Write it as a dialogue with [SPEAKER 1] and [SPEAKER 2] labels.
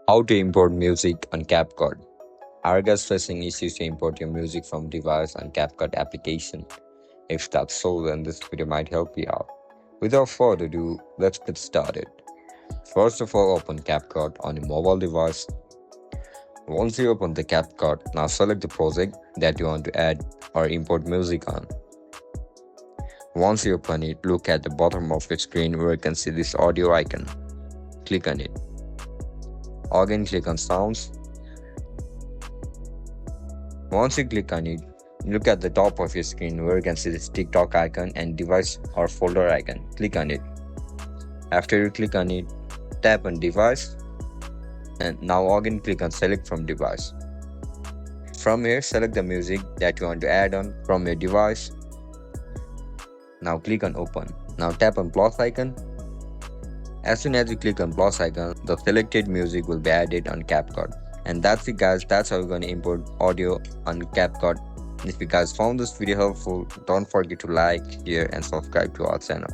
[SPEAKER 1] How to import music on CapCut. Are you guys facing issues to import your music from device on CapCut application? If that's so, then this video might help you out. Without further ado, let's get started. First of all, open CapCut on your mobile device. Once you open the CapCut, now select the project that you want to add or import music on. Once you open it, look at the bottom of your screen where you can see this audio icon. Click on it. Again, click on Sounds. Once you click on it, look at the top of your screen where you can see this TikTok icon and device or folder icon. Click on it. After you click on it, tap on device and now again click on select from device. From here, select the music that you want to add on from your device. Now click on open. Now tap on plus icon. As soon as you click on plus icon, the selected music will be added on CapCut. And that's it guys, that's how we're going to import audio on CapCut. If you guys found this video helpful, don't forget to like, share and subscribe to our channel.